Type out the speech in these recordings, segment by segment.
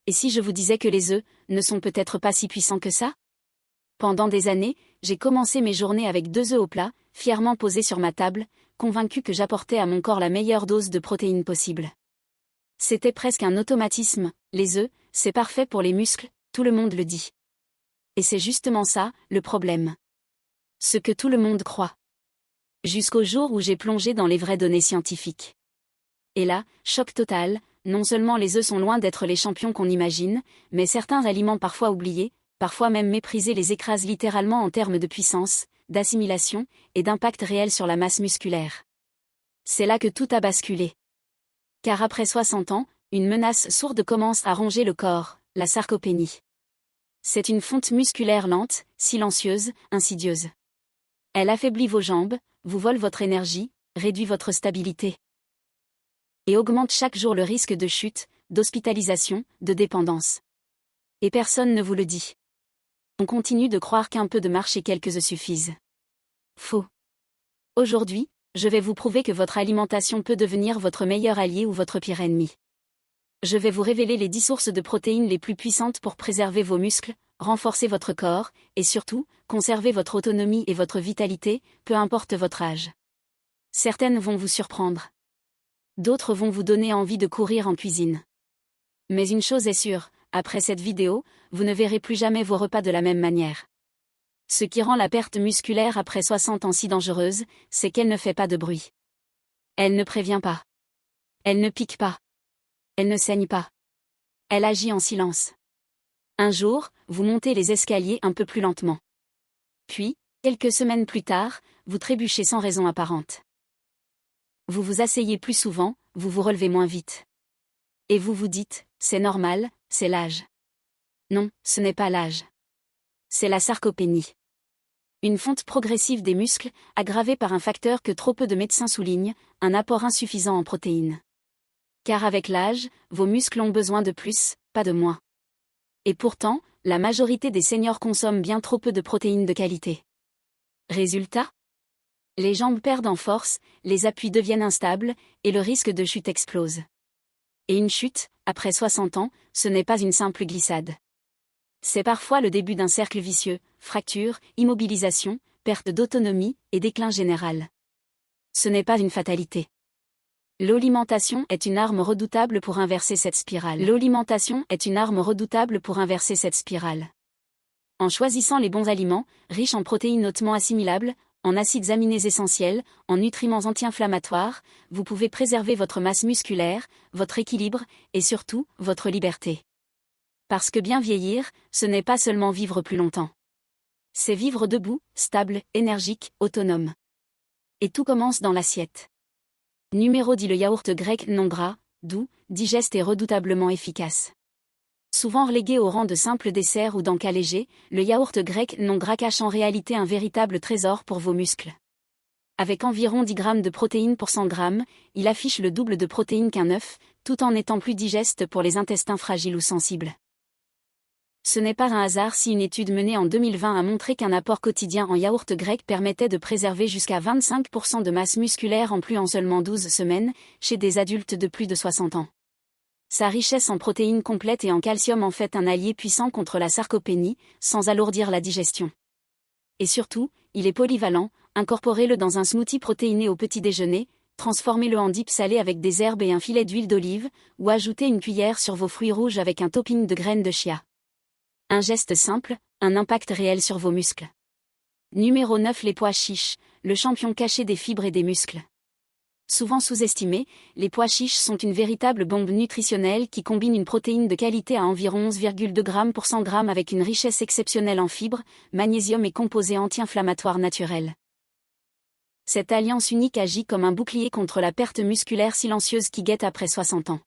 Et si je vous disais que les œufs ne sont peut-être pas si puissants que ça? Pendant des années, j'ai commencé mes journées avec 2 œufs au plat, fièrement posés sur ma table, convaincu que j'apportais à mon corps la meilleure dose de protéines possible. C'était presque un automatisme, les œufs, c'est parfait pour les muscles, tout le monde le dit. Et c'est justement ça, le problème. Ce que tout le monde croit. Jusqu'au jour où j'ai plongé dans les vraies données scientifiques. Et là, choc total, non seulement les œufs sont loin d'être les champions qu'on imagine, mais certains aliments parfois oubliés, parfois même méprisés les écrasent littéralement en termes de puissance, d'assimilation, et d'impact réel sur la masse musculaire. C'est là que tout a basculé. Car après 60 ans, une menace sourde commence à ronger le corps, la sarcopénie. C'est une fonte musculaire lente, silencieuse, insidieuse. Elle affaiblit vos jambes, vous vole votre énergie, réduit votre stabilité. Et augmente chaque jour le risque de chute, d'hospitalisation, de dépendance. Et personne ne vous le dit. On continue de croire qu'un peu de marche et quelques œufs suffisent. Faux. Aujourd'hui, je vais vous prouver que votre alimentation peut devenir votre meilleur allié ou votre pire ennemi. Je vais vous révéler les 10 sources de protéines les plus puissantes pour préserver vos muscles, renforcer votre corps, et surtout, conserver votre autonomie et votre vitalité, peu importe votre âge. Certaines vont vous surprendre. D'autres vont vous donner envie de courir en cuisine. Mais une chose est sûre, après cette vidéo, vous ne verrez plus jamais vos repas de la même manière. Ce qui rend la perte musculaire après 60 ans si dangereuse, c'est qu'elle ne fait pas de bruit. Elle ne prévient pas. Elle ne pique pas. Elle ne saigne pas. Elle agit en silence. Un jour, vous montez les escaliers un peu plus lentement. Puis, quelques semaines plus tard, vous trébuchez sans raison apparente. Vous vous asseyez plus souvent, vous vous relevez moins vite. Et vous vous dites, c'est normal, c'est l'âge. Non, ce n'est pas l'âge. C'est la sarcopénie. Une fonte progressive des muscles, aggravée par un facteur que trop peu de médecins soulignent, un apport insuffisant en protéines. Car avec l'âge, vos muscles ont besoin de plus, pas de moins. Et pourtant, la majorité des seniors consomment bien trop peu de protéines de qualité. Résultat ? Les jambes perdent en force, les appuis deviennent instables, et le risque de chute explose. Et une chute, après 60 ans, ce n'est pas une simple glissade. C'est parfois le début d'un cercle vicieux, fracture, immobilisation, perte d'autonomie et déclin général. Ce n'est pas une fatalité. L'alimentation est une arme redoutable pour inverser cette spirale. L'alimentation est une arme redoutable pour inverser cette spirale. En choisissant les bons aliments, riches en protéines hautement assimilables, en acides aminés essentiels, en nutriments anti-inflammatoires, vous pouvez préserver votre masse musculaire, votre équilibre, et surtout, votre liberté. Parce que bien vieillir, ce n'est pas seulement vivre plus longtemps. C'est vivre debout, stable, énergique, autonome. Et tout commence dans l'assiette. Numéro 10. Le yaourt grec non gras, doux, digeste et redoutablement efficace. Souvent relégué au rang de simple dessert ou d'encas léger, le yaourt grec non gras cache en réalité un véritable trésor pour vos muscles. Avec environ 10 grammes de protéines pour 100 grammes, il affiche le double de protéines qu'un œuf, tout en étant plus digeste pour les intestins fragiles ou sensibles. Ce n'est pas un hasard si une étude menée en 2020 a montré qu'un apport quotidien en yaourt grec permettait de préserver jusqu'à 25% de masse musculaire en plus en seulement 12 semaines, chez des adultes de plus de 60 ans. Sa richesse en protéines complètes et en calcium en fait un allié puissant contre la sarcopénie, sans alourdir la digestion. Et surtout, il est polyvalent, incorporez-le dans un smoothie protéiné au petit déjeuner, transformez-le en dip salé avec des herbes et un filet d'huile d'olive, ou ajoutez une cuillère sur vos fruits rouges avec un topping de graines de chia. Un geste simple, un impact réel sur vos muscles. Numéro 9. Les pois chiches, le champion caché des fibres et des muscles. Souvent sous-estimés, les pois chiches sont une véritable bombe nutritionnelle qui combine une protéine de qualité à environ 11,2 grammes pour 100 grammes avec une richesse exceptionnelle en fibres, magnésium et composés anti-inflammatoires naturels. Cette alliance unique agit comme un bouclier contre la perte musculaire silencieuse qui guette après 60 ans.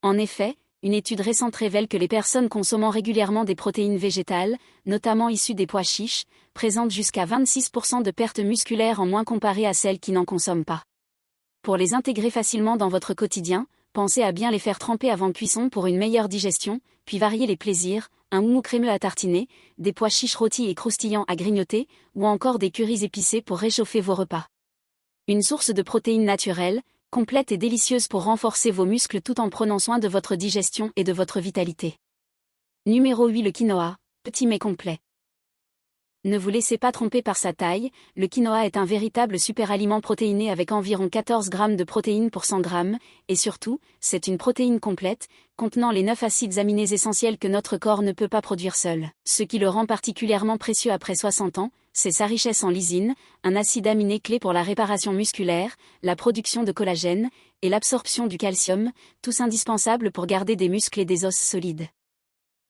En effet, une étude récente révèle que les personnes consommant régulièrement des protéines végétales, notamment issues des pois chiches, présentent jusqu'à 26% de perte musculaire en moins comparé à celles qui n'en consomment pas. Pour les intégrer facilement dans votre quotidien, pensez à bien les faire tremper avant cuisson pour une meilleure digestion, puis varier les plaisirs, un houmous crémeux à tartiner, des pois chiches rôtis et croustillants à grignoter, ou encore des currys épicés pour réchauffer vos repas. Une source de protéines naturelles, Complète et délicieuse pour renforcer vos muscles tout en prenant soin de votre digestion et de votre vitalité. Numéro 8. Le quinoa, petit mais complet. Ne vous laissez pas tromper par sa taille, le quinoa est un véritable superaliment protéiné avec environ 14 g de protéines pour 100 g, et surtout, c'est une protéine complète, contenant les 9 acides aminés essentiels que notre corps ne peut pas produire seul. Ce qui le rend particulièrement précieux après 60 ans, c'est sa richesse en lysine, un acide aminé clé pour la réparation musculaire, la production de collagène, et l'absorption du calcium, tous indispensables pour garder des muscles et des os solides.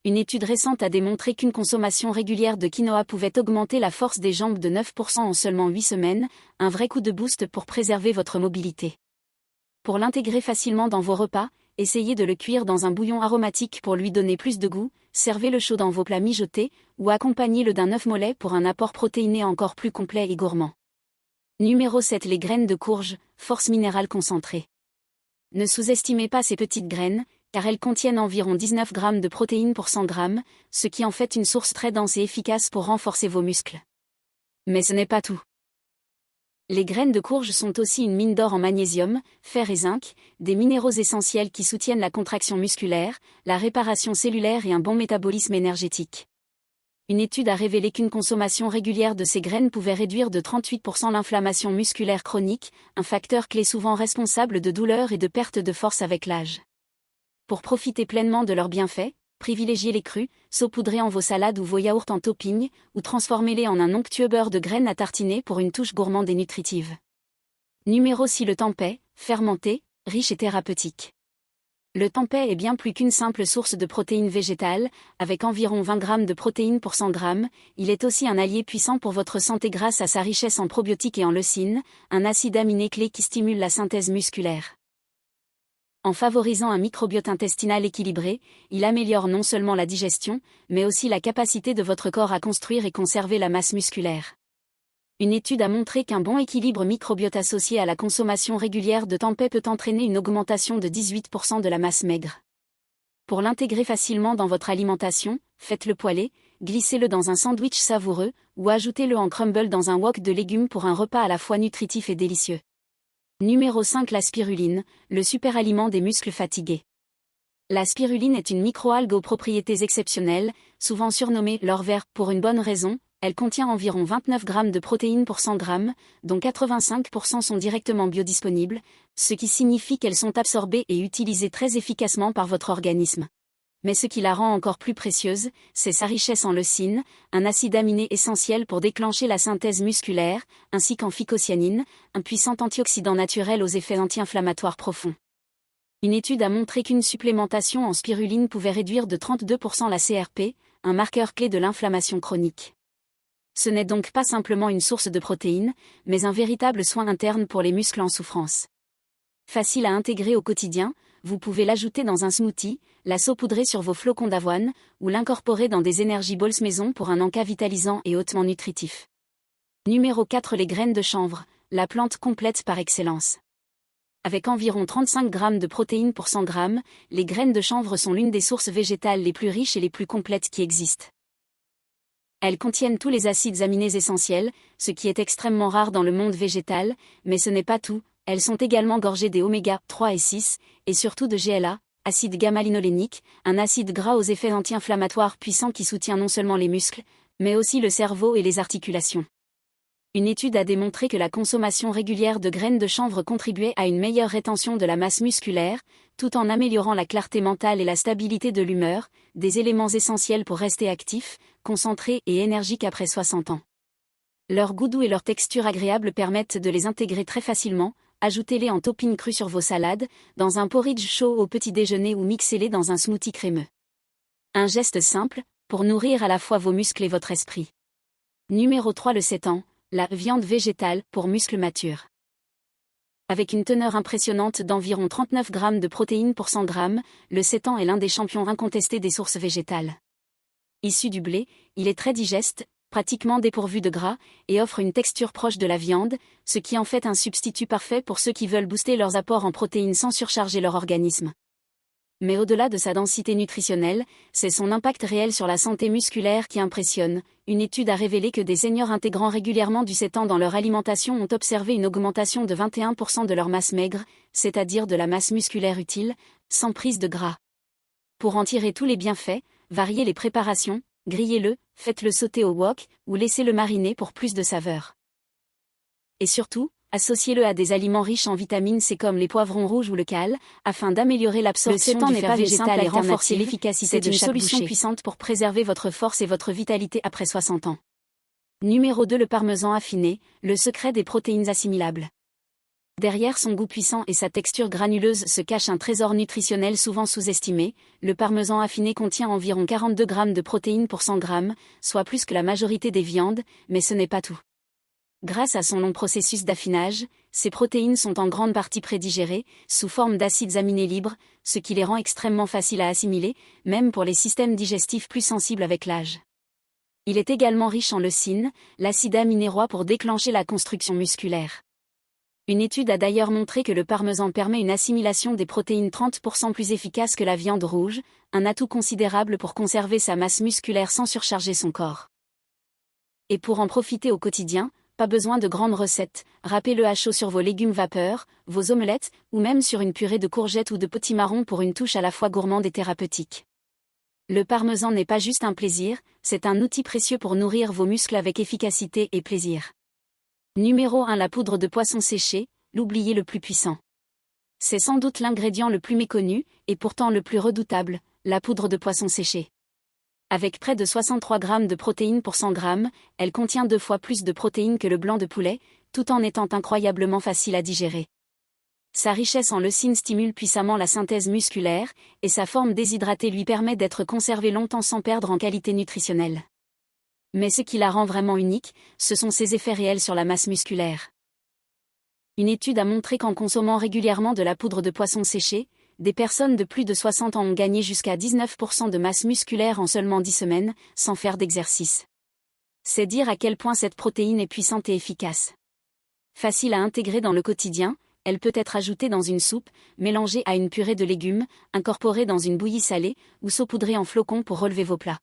Une étude récente a démontré qu'une consommation régulière de quinoa pouvait augmenter la force des jambes de 9% en seulement 8 semaines, un vrai coup de boost pour préserver votre mobilité. Pour l'intégrer facilement dans vos repas, essayez de le cuire dans un bouillon aromatique pour lui donner plus de goût, servez-le chaud dans vos plats mijotés, ou accompagnez-le d'un œuf mollet pour un apport protéiné encore plus complet et gourmand. Numéro 7. Les graines de courge, force minérale concentrée. Ne sous-estimez pas ces petites graines, car elles contiennent environ 19 g de protéines pour 100 g, ce qui en fait une source très dense et efficace pour renforcer vos muscles. Mais ce n'est pas tout. Les graines de courge sont aussi une mine d'or en magnésium, fer et zinc, des minéraux essentiels qui soutiennent la contraction musculaire, la réparation cellulaire et un bon métabolisme énergétique. Une étude a révélé qu'une consommation régulière de ces graines pouvait réduire de 38% l'inflammation musculaire chronique, un facteur clé souvent responsable de douleurs et de perte de force avec l'âge. Pour profiter pleinement de leurs bienfaits, privilégiez les crus, saupoudrez en vos salades ou vos yaourts en topping, ou transformez-les en un onctueux beurre de graines à tartiner pour une touche gourmande et nutritive. Numéro 6. Le tempeh, fermenté, riche et thérapeutique. Le tempeh est bien plus qu'une simple source de protéines végétales, avec environ 20 g de protéines pour 100 g, il est aussi un allié puissant pour votre santé grâce à sa richesse en probiotiques et en leucine, un acide aminé clé qui stimule la synthèse musculaire. En favorisant un microbiote intestinal équilibré, il améliore non seulement la digestion, mais aussi la capacité de votre corps à construire et conserver la masse musculaire. Une étude a montré qu'un bon équilibre microbiote associé à la consommation régulière de tempeh peut entraîner une augmentation de 18% de la masse maigre. Pour l'intégrer facilement dans votre alimentation, faites-le poêler, glissez-le dans un sandwich savoureux, ou ajoutez-le en crumble dans un wok de légumes pour un repas à la fois nutritif et délicieux. Numéro 5. La spiruline, le superaliment des muscles fatigués. La spiruline est une microalgue aux propriétés exceptionnelles, souvent surnommée l'or vert pour une bonne raison, elle contient environ 29 g de protéines pour 100 g, dont 85% sont directement biodisponibles, ce qui signifie qu'elles sont absorbées et utilisées très efficacement par votre organisme. Mais ce qui la rend encore plus précieuse, c'est sa richesse en leucine, un acide aminé essentiel pour déclencher la synthèse musculaire, ainsi qu'en phycocyanine, un puissant antioxydant naturel aux effets anti-inflammatoires profonds. Une étude a montré qu'une supplémentation en spiruline pouvait réduire de 32% la CRP, un marqueur clé de l'inflammation chronique. Ce n'est donc pas simplement une source de protéines, mais un véritable soin interne pour les muscles en souffrance. Facile à intégrer au quotidien, vous pouvez l'ajouter dans un smoothie, la saupoudrer sur vos flocons d'avoine, ou l'incorporer dans des Energy Balls maison pour un encas vitalisant et hautement nutritif. Numéro 4. Les graines de chanvre, la plante complète par excellence. Avec environ 35 g de protéines pour 100 g, les graines de chanvre sont l'une des sources végétales les plus riches et les plus complètes qui existent. Elles contiennent tous les acides aminés essentiels, ce qui est extrêmement rare dans le monde végétal, mais ce n'est pas tout. Elles sont également gorgées des oméga 3 et 6, et surtout de GLA, acide gamma-linolénique, un acide gras aux effets anti-inflammatoires puissants qui soutient non seulement les muscles, mais aussi le cerveau et les articulations. Une étude a démontré que la consommation régulière de graines de chanvre contribuait à une meilleure rétention de la masse musculaire, tout en améliorant la clarté mentale et la stabilité de l'humeur, des éléments essentiels pour rester actif, concentré et énergique après 60 ans. Leur goût doux et leur texture agréable permettent de les intégrer très facilement. Ajoutez-les en topping cru sur vos salades, dans un porridge chaud au petit déjeuner ou mixez-les dans un smoothie crémeux. Un geste simple, pour nourrir à la fois vos muscles et votre esprit. Numéro 3. Le sétan, la viande végétale pour muscles matures. Avec une teneur impressionnante d'environ 39 g de protéines pour 100 g, le sétan est l'un des champions incontestés des sources végétales. Issu du blé, il est très digeste, pratiquement dépourvu de gras, et offre une texture proche de la viande, ce qui en fait un substitut parfait pour ceux qui veulent booster leurs apports en protéines sans surcharger leur organisme. Mais au-delà de sa densité nutritionnelle, c'est son impact réel sur la santé musculaire qui impressionne. Une étude a révélé que des seniors intégrant régulièrement du sétan dans leur alimentation ont observé une augmentation de 21% de leur masse maigre, c'est-à-dire de la masse musculaire utile, sans prise de gras. Pour en tirer tous les bienfaits, variez les préparations, grillez-le, faites-le sauter au wok, ou laissez-le mariner pour plus de saveur. Et surtout, associez-le à des aliments riches en vitamine C comme les poivrons rouges ou le cale, afin d'améliorer l'absorption du fer végétal et renforcer l'efficacité de chaque bouchée. C'est une solution puissante pour préserver votre force et votre vitalité après 60 ans. Numéro 2. Le parmesan affiné, le secret des protéines assimilables. Derrière son goût puissant et sa texture granuleuse se cache un trésor nutritionnel souvent sous-estimé. Le parmesan affiné contient environ 42 grammes de protéines pour 100 grammes, soit plus que la majorité des viandes, mais ce n'est pas tout. Grâce à son long processus d'affinage, ces protéines sont en grande partie prédigérées, sous forme d'acides aminés libres, ce qui les rend extrêmement faciles à assimiler, même pour les systèmes digestifs plus sensibles avec l'âge. Il est également riche en leucine, l'acide aminé roi pour déclencher la construction musculaire. Une étude a d'ailleurs montré que le parmesan permet une assimilation des protéines 30% plus efficace que la viande rouge, un atout considérable pour conserver sa masse musculaire sans surcharger son corps. Et pour en profiter au quotidien, pas besoin de grandes recettes, râpez-le à chaud sur vos légumes vapeur, vos omelettes, ou même sur une purée de courgettes ou de potimarron pour une touche à la fois gourmande et thérapeutique. Le parmesan n'est pas juste un plaisir, c'est un outil précieux pour nourrir vos muscles avec efficacité et plaisir. Numéro 1. La poudre de poisson séché, l'oublié le plus puissant. C'est sans doute l'ingrédient le plus méconnu, et pourtant le plus redoutable, la poudre de poisson séché. Avec près de 63 grammes de protéines pour 100 grammes, elle contient 2 fois plus de protéines que le blanc de poulet, tout en étant incroyablement facile à digérer. Sa richesse en leucine stimule puissamment la synthèse musculaire, et sa forme déshydratée lui permet d'être conservée longtemps sans perdre en qualité nutritionnelle. Mais ce qui la rend vraiment unique, ce sont ses effets réels sur la masse musculaire. Une étude a montré qu'en consommant régulièrement de la poudre de poisson séchée, des personnes de plus de 60 ans ont gagné jusqu'à 19% de masse musculaire en seulement 10 semaines, sans faire d'exercice. C'est dire à quel point cette protéine est puissante et efficace. Facile à intégrer dans le quotidien, elle peut être ajoutée dans une soupe, mélangée à une purée de légumes, incorporée dans une bouillie salée, ou saupoudrée en flocons pour relever vos plats.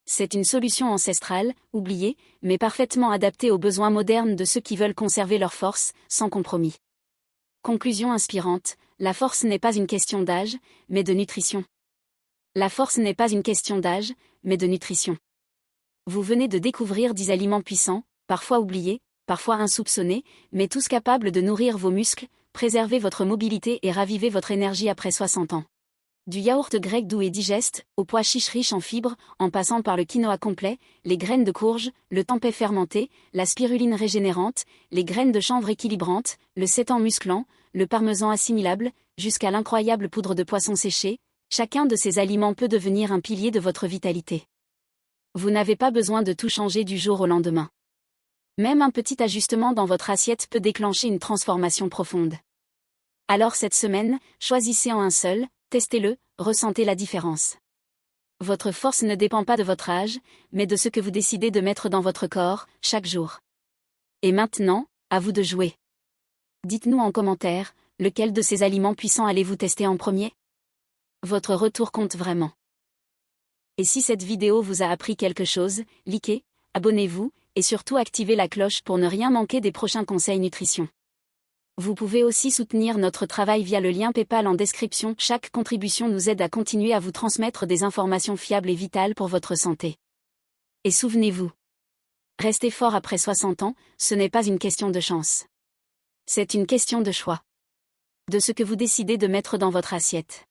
C'est une solution ancestrale, oubliée, mais parfaitement adaptée aux besoins modernes de ceux qui veulent conserver leur force, sans compromis. Conclusion inspirante, la force n'est pas une question d'âge, mais de nutrition. La force n'est pas une question d'âge, mais de nutrition. Vous venez de découvrir 10 aliments puissants, parfois oubliés, parfois insoupçonnés, mais tous capables de nourrir vos muscles, préserver votre mobilité et raviver votre énergie après 60 ans. Du yaourt grec doux et digeste, aux pois chiches riches en fibres, en passant par le quinoa complet, les graines de courge, le tempeh fermenté, la spiruline régénérante, les graines de chanvre équilibrantes, le sétan musclant, le parmesan assimilable, jusqu'à l'incroyable poudre de poisson séché, chacun de ces aliments peut devenir un pilier de votre vitalité. Vous n'avez pas besoin de tout changer du jour au lendemain. Même un petit ajustement dans votre assiette peut déclencher une transformation profonde. Alors cette semaine, choisissez en un seul, testez-le, ressentez la différence. Votre force ne dépend pas de votre âge, mais de ce que vous décidez de mettre dans votre corps, chaque jour. Et maintenant, à vous de jouer. Dites-nous en commentaire, lequel de ces aliments puissants allez-vous tester en premier? Votre retour compte vraiment. Et si cette vidéo vous a appris quelque chose, likez, abonnez-vous, et surtout activez la cloche pour ne rien manquer des prochains conseils nutrition. Vous pouvez aussi soutenir notre travail via le lien PayPal en description. Chaque contribution nous aide à continuer à vous transmettre des informations fiables et vitales pour votre santé. Et souvenez-vous, rester fort après 60 ans, ce n'est pas une question de chance. C'est une question de choix. De ce que vous décidez de mettre dans votre assiette.